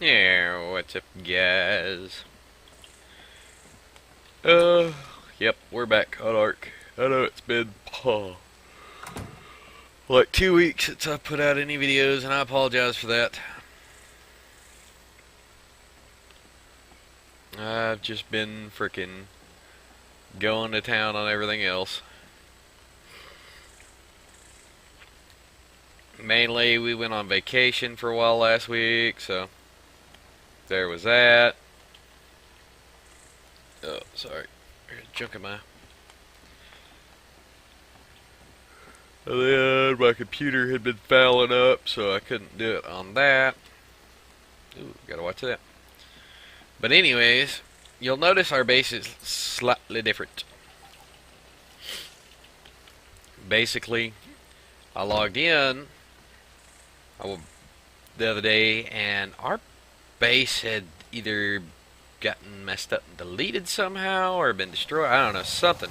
Yeah, what's up, guys? Yep, we're back on ARK. I know it's been like 2 weeks since I put out any videos, and I apologize for that. I've just been freaking going to town on everything else. Mainly, we went on vacation for a while last week, so there was that. Oh, sorry. There's a chunk of my. And then my computer had been fouling up, so I couldn't do it on that. Ooh, gotta watch that. But anyways, you'll notice our base is slightly different. Basically, I logged in the other day, and our base had either gotten messed up and deleted somehow, or been destroyed. I don't know, something.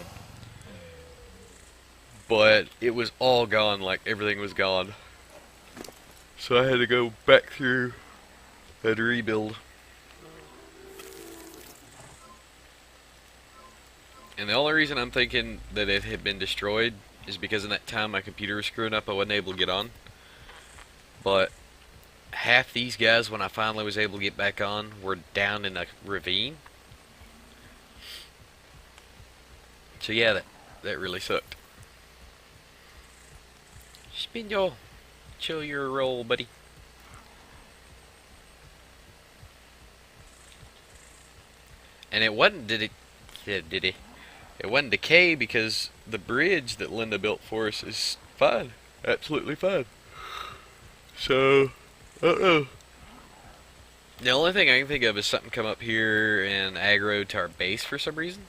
But it was all gone, like everything was gone. So I had to go back through and rebuild. And the only reason I'm thinking that it had been destroyed is because in that time my computer was screwing up, I wasn't able to get on. But half these guys, when I finally was able to get back on, were down in a ravine. So yeah, that really sucked. Spin your chill your roll, buddy. And it wasn't did it? It wasn't decay because the bridge that Linda built for us is fine, absolutely fine. So, I don't know. The only thing I can think of is something come up here and aggro to our base for some reason.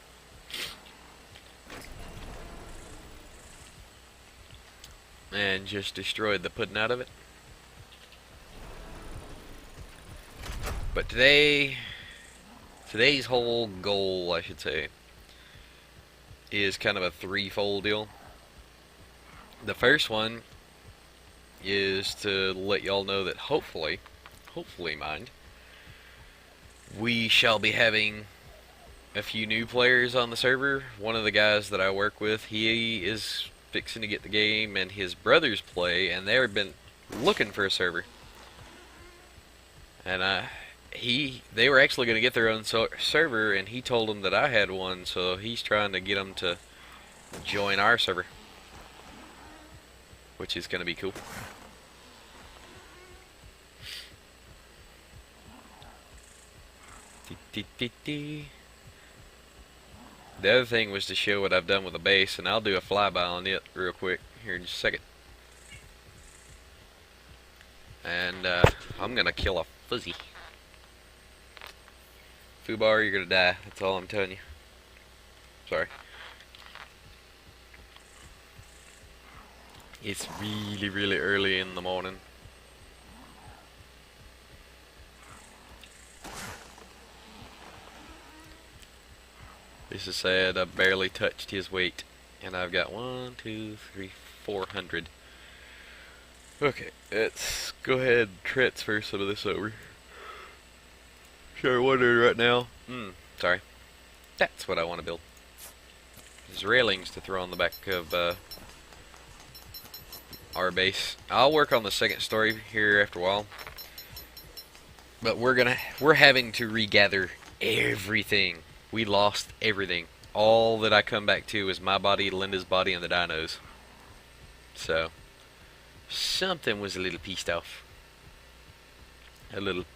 And just destroyed the pudding out of it. But today's whole goal, I should say, is kind of a threefold deal. The first one is to let y'all know that hopefully mind, we shall be having a few new players on the server. One of the guys that I work with, he is fixing to get the game, and his brothers play, and they've been looking for a server. And they were actually going to get their own server, and he told them that I had one, so he's trying to get them to join our server, which is going to be cool. The other thing was to show what I've done with the base, and I'll do a flyby on it real quick here in just a second. And I'm gonna kill a fuzzy. Fubar, you're gonna die. That's all I'm telling you. Sorry. It's really, really early in the morning. This is sad. I barely touched his weight, and I've got 1, 2, 3, 400. Okay, let's go ahead and transfer some of this over. Sure, wondering right now. Sorry. That's what I want to build. There's railings to throw on the back of our base. I'll work on the second story here after a while. But we're having to regather everything. We lost everything. All that I come back to is my body, Linda's body, and the dinos. So, something was a little pissed off. A little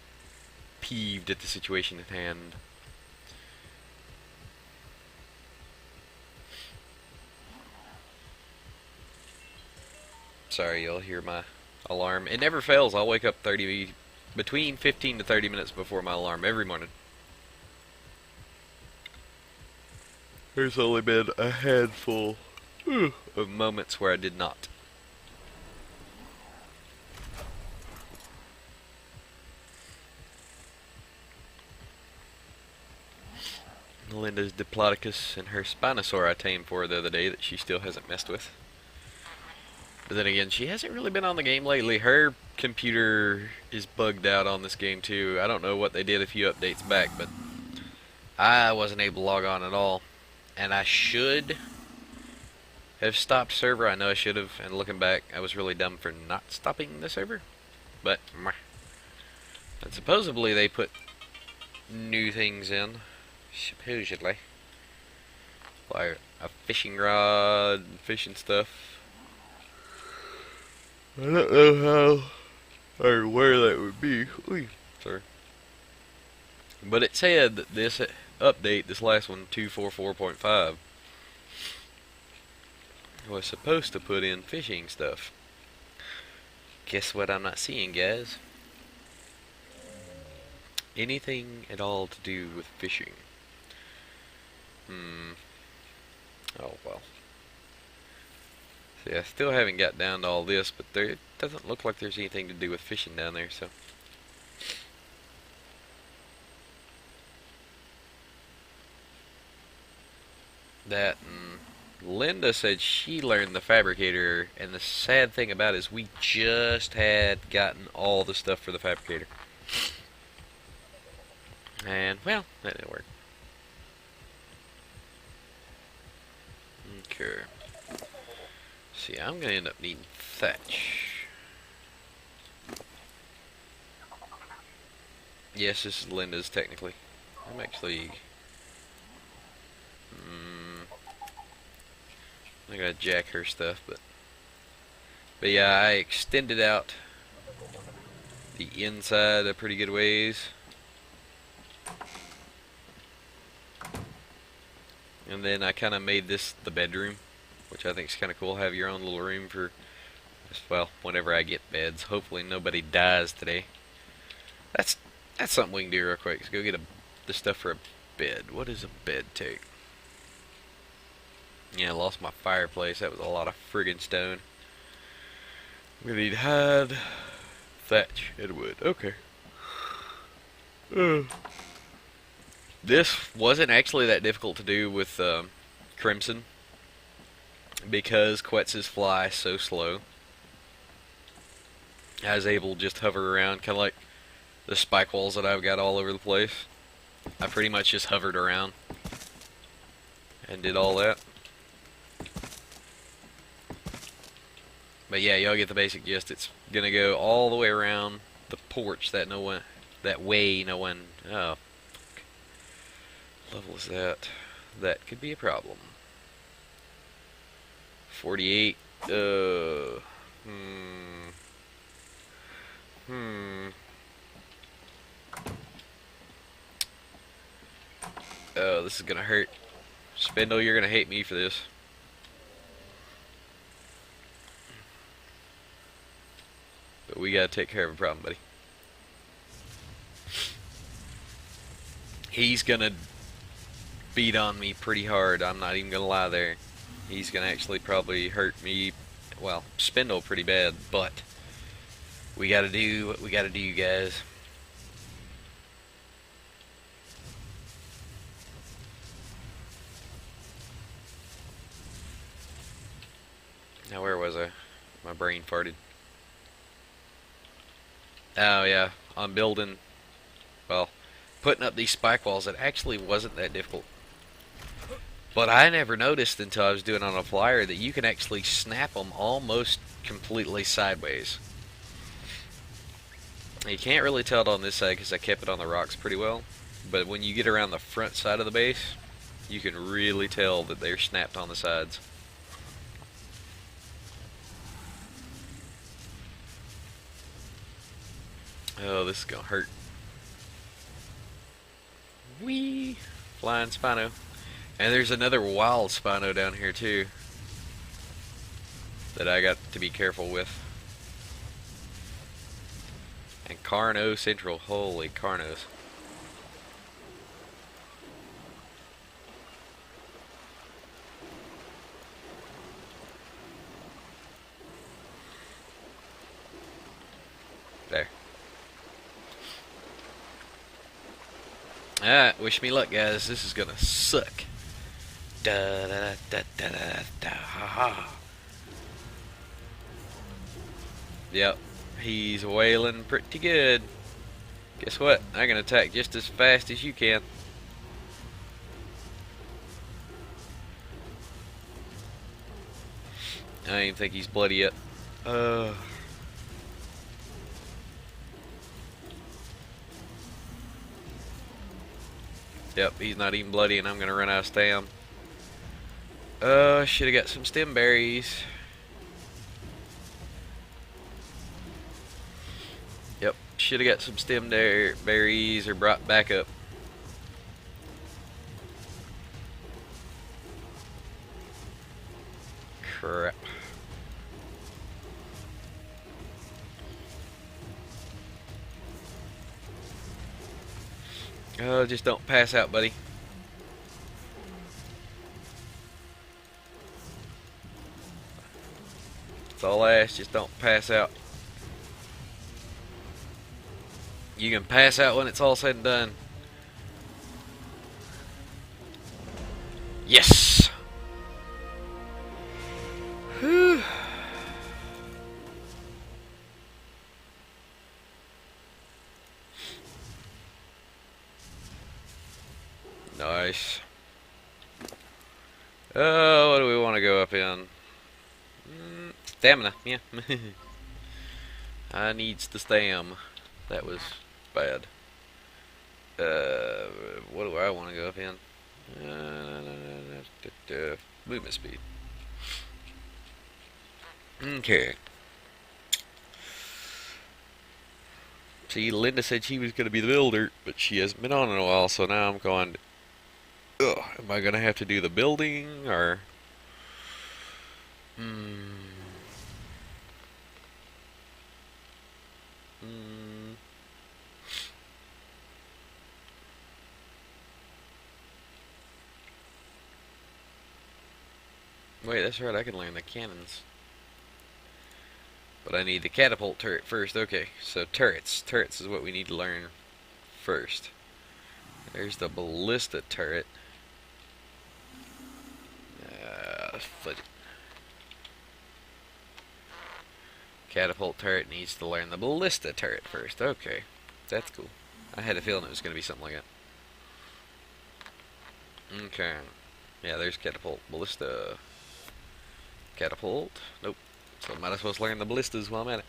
peeved at the situation at hand. Sorry, you'll hear my alarm. It never fails. I'll wake up between 15 to 30 minutes before my alarm every morning. There's only been a handful of moments where I did not. Linda's Diplodocus and her Spinosaur I tamed for her the other day that she still hasn't messed with. But then again, she hasn't really been on the game lately. Her computer is bugged out on this game too. I don't know what they did a few updates back, but I wasn't able to log on at all. And I should have stopped server. I know I should have. And looking back, I was really dumb for not stopping the server. But, and supposedly they put new things in. Supposedly. Like a fishing rod, fishing stuff. I don't know how or where that would be. Oy, sorry. But it said that this update, this last one, 244.5, was supposed to put in fishing stuff. Guess what I'm not seeing, guys? Anything at all to do with fishing. Oh well. See, I still haven't got down to all this, but it doesn't look like there's anything to do with fishing down there, so. That, and Linda said she learned the fabricator, and the sad thing about it is we just had gotten all the stuff for the fabricator. And, well, that didn't work. Okay. See, I'm gonna end up needing thatch. Yes, this is Linda's technically. I'm actually. I gotta jack her stuff, but yeah, I extended out the inside a pretty good ways. And then I kind of made this the bedroom, which I think is kind of cool. Have your own little room for, well, whenever I get beds. Hopefully nobody dies today. That's something we can do real quick. Let's go get the stuff for a bed. What does a bed take? Yeah, I lost my fireplace. That was a lot of friggin' stone. We need hide, thatch, and wood. Okay. This wasn't actually that difficult to do with Crimson because Quetz's fly so slow. I was able to just hover around, kind of like the spike walls that I've got all over the place. I pretty much just hovered around and did all that. But yeah, y'all get the basic gist. It's gonna go all the way around the porch that no one, oh, level is that? That could be a problem. 48, oh, this is gonna hurt. Spindle, you're gonna hate me for this. But we gotta take care of a problem, buddy. He's gonna beat on me pretty hard. I'm not even gonna lie there. He's gonna actually probably hurt me, well, Spindle pretty bad, but we gotta do what we gotta do, guys. Now where was I? My brain farted. Oh yeah, I'm building, well, putting up these spike walls. It actually wasn't that difficult. But I never noticed until I was doing it on a flyer that you can actually snap them almost completely sideways. You can't really tell it on this side because I kept it on the rocks pretty well. But when you get around the front side of the base, you can really tell that they're snapped on the sides. Oh, this is gonna hurt. Whee! Flying Spino. And there's another wild Spino down here too that I got to be careful with. And Carno Central, holy Carnos. There. Alright, wish me luck, guys. This is gonna suck. Da da da da da da ha ha. Yep, he's wailing pretty good. Guess what? I can attack just as fast as you can. I don't even think he's bloody yet. Uh. Yep, he's not even bloody, and I'm gonna run out of stam. Should have got some stem berries. Yep, should have got some stem berries or brought back up. Crap. Oh, just don't pass out, buddy. That's all I ask, just don't pass out. You can pass out when it's all said and done. Yes! Whew. Nice. Oh, what do we want to go up in? Stamina, yeah. I needs the stam. That was bad. What do I want to go up in? Movement speed. Okay. See, Linda said she was going to be the builder, but she hasn't been on in a while, so now I'm going, ugh, am I going to have to do the building, or... Wait, that's right, I can learn the cannons. But I need the catapult turret first. Okay, so turrets. Turrets is what we need to learn first. There's the ballista turret. Flip it. Catapult turret needs to learn the ballista turret first. Okay, that's cool. I had a feeling it was going to be something like that. Okay. Yeah, there's catapult. Ballista. Catapult. Nope. So I might as well learn the ballistas while I'm at it.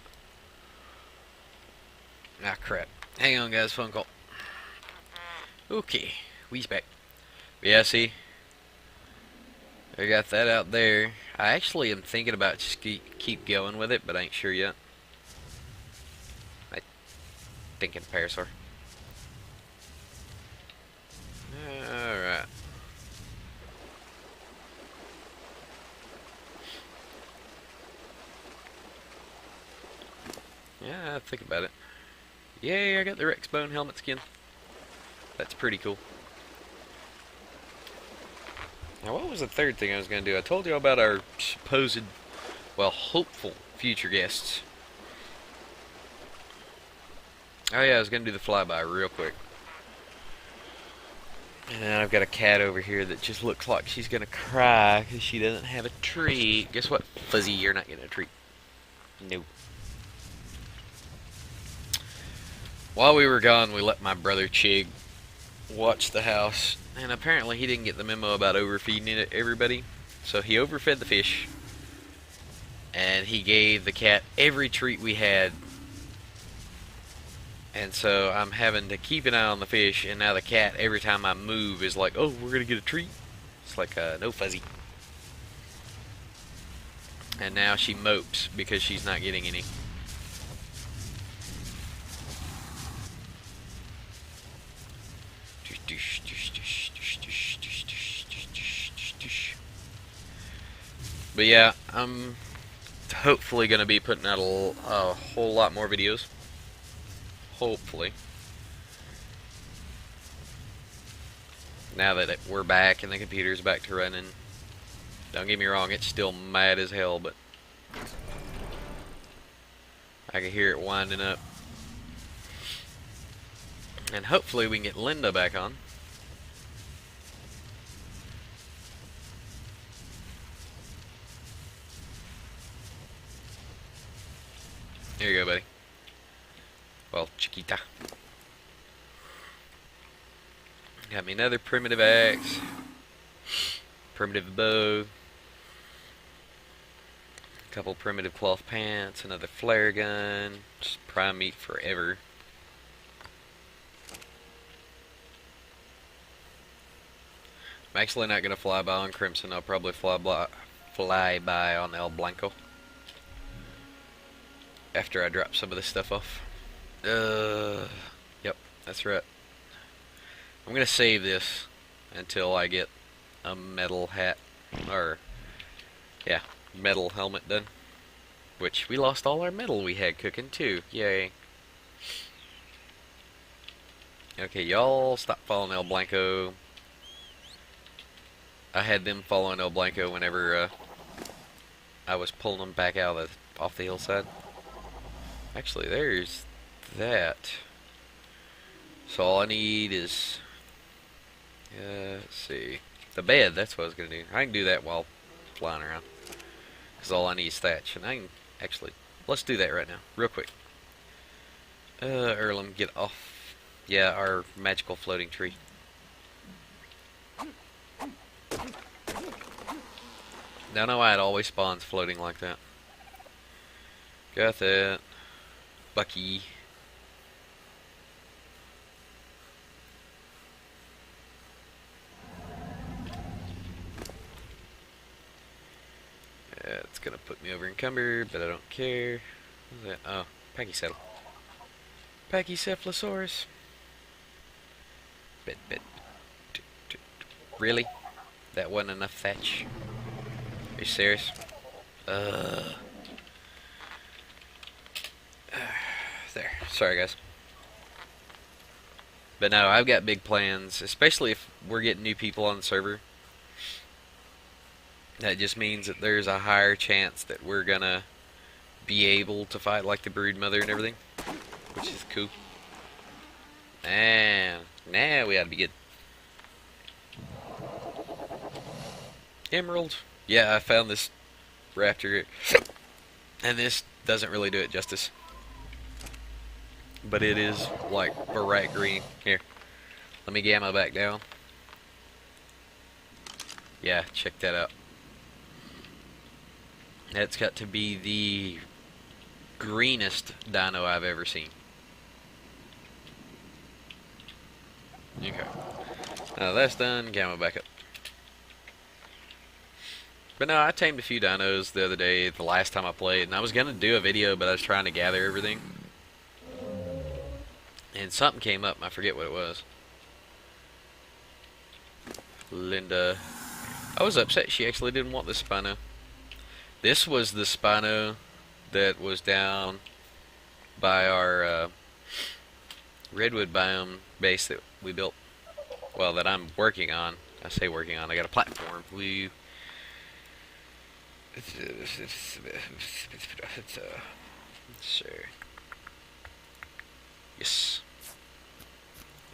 Ah, crap. Hang on, guys. Phone call. Okay. We's back. But yeah, see? I got that out there. I actually am thinking about just keep going with it, but I ain't sure yet. I thinking parasaur. Alright. Yeah, think about it. Yay, I got the Rex Bone helmet skin. That's pretty cool. Now, what was the third thing I was going to do? I told you about our supposed, well, hopeful future guests. Oh yeah, I was going to do the flyby real quick. And then I've got a cat over here that just looks like she's going to cry because she doesn't have a treat. Guess what, Fuzzy? You're not getting a treat. No. While we were gone, we let my brother Chig watch the house. And apparently he didn't get the memo about overfeeding it everybody. So he overfed the fish. And he gave the cat every treat we had. And so I'm having to keep an eye on the fish. And now the cat, every time I move, is like, oh, we're going to get a treat. It's like, no, Fuzzy. And now she mopes because she's not getting any. But yeah, I'm hopefully going to be putting out a whole lot more videos. Hopefully. Now that we're back and the computer's back to running. Don't get me wrong, it's still mad as hell, but I can hear it winding up. And hopefully we can get Linda back on. Here you go, buddy. Well, Chiquita. Got me another primitive axe. Primitive bow. A couple primitive cloth pants. Another flare gun. Just prime meat forever. I'm actually not going to fly by on Crimson. I'll probably fly by on El Blanco. After I drop some of this stuff off. Yep, that's right. I'm going to save this until I get a metal hat. Or, yeah, metal helmet done. Which, we lost all our metal we had cooking too. Yay. Okay, y'all stop following El Blanco. I had them following El Blanco whenever I was pulling them back out of off the hillside. Actually, there's that. So all I need is, let's see, the bed. That's what I was gonna do. I can do that while flying around, cause all I need is thatch, and I can actually let's do that right now, real quick. Erlem, get off. Yeah, our magical floating tree. Don't know why it always spawns floating like that. Got that. Bucky. Yeah, it's gonna put me over encumbered, but I don't care. What is that? Oh, Pachycetl. Pachycephalosaurus. Bit. Really? That wasn't enough thatch? Are you serious? There. Sorry, guys. But no, I've got big plans, especially if we're getting new people on the server. That just means that there's a higher chance that we're gonna be able to fight like the brood mother and everything, which is cool. And now we ought to be good. Emerald. Yeah, I found this raptor, and this doesn't really do it justice. But it is like bright green. Here, let me gamma back down. Yeah, check that out. That's got to be the greenest dino I've ever seen. Okay. Now that's done, gamma back up. But no, I tamed a few dinos the other day, the last time I played, and I was gonna do a video, but I was trying to gather everything. And something came up, I forget what it was. Linda. I was upset she actually didn't want this Spino. This was the Spino that was down by our redwood biome base that we built. Well, that I'm working on. I say working on, I got a platform. Sure. Yes.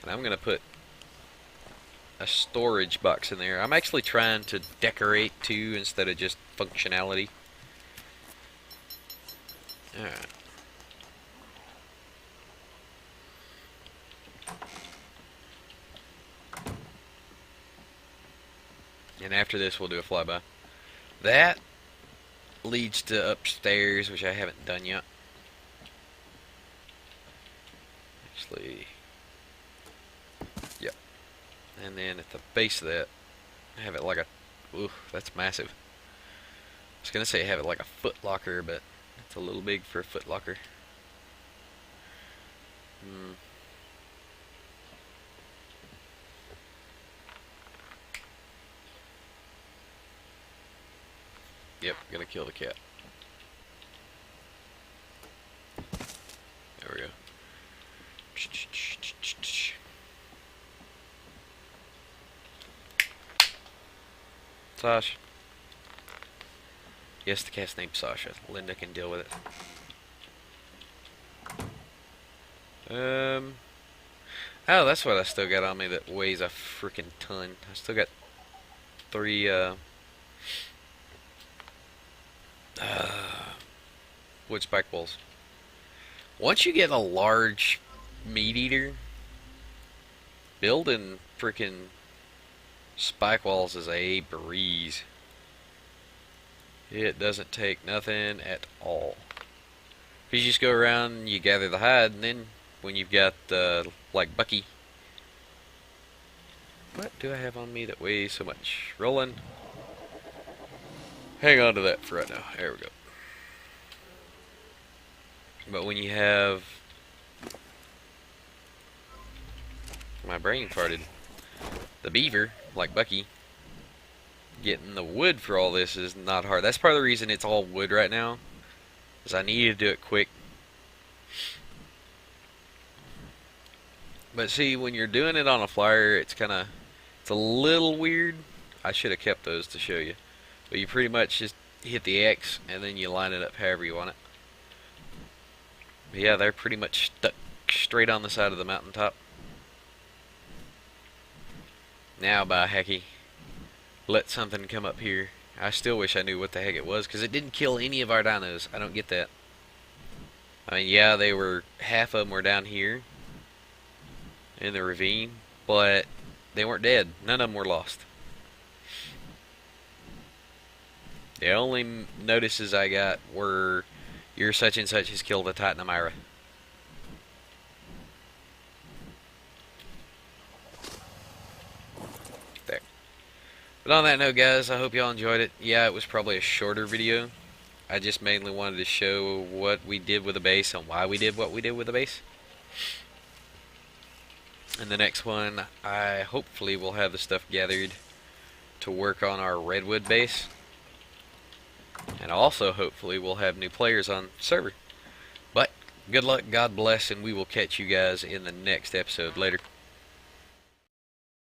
And I'm gonna put a storage box in there. I'm actually trying to decorate too instead of just functionality. Alright. And after this we'll do a flyby. That leads to upstairs, which I haven't done yet. Actually, yep. And then at the base of that, I have it like a, ooh, that's massive. I was gonna say have it like a foot locker, but it's a little big for a foot locker. Yep, gonna kill the cat. There we go. Sasha. Yes, the cat's named Sasha. Linda can deal with it. Oh, that's what I still got on me that weighs a freaking ton. I still got 3, wood spike balls. Once you get a large meat eater, building freaking spike walls is a breeze. It doesn't take nothing at all. Because you just go around, you gather the hide, and then when you've got, like Bucky. What do I have on me that weighs so much? Rolling. Hang on to that for right now. There we go. But when you have... My brain farted. The beaver, like Bucky, getting the wood for all this is not hard. That's part of the reason it's all wood right now, is I need to do it quick. But see, when you're doing it on a flyer, it's a little weird. I should have kept those to show you. But you pretty much just hit the X, and then you line it up however you want it. But yeah, they're pretty much stuck straight on the side of the mountaintop. Now, by hecky, let something come up here. I still wish I knew what the heck it was, because it didn't kill any of our dinos. I don't get that. I mean, yeah, half of them were down here in the ravine, but they weren't dead. None of them were lost. The only notices I got were, your such and such has killed a Titanamira. There. But on that note, guys, I hope y'all enjoyed it. Yeah, it was probably a shorter video. I just mainly wanted to show what we did with the base and why we did what we did with the base. In the next one, I hopefully will have the stuff gathered to work on our redwood base. And also, hopefully, we'll have new players on server. But, good luck, God bless, and we will catch you guys in the next episode. Later.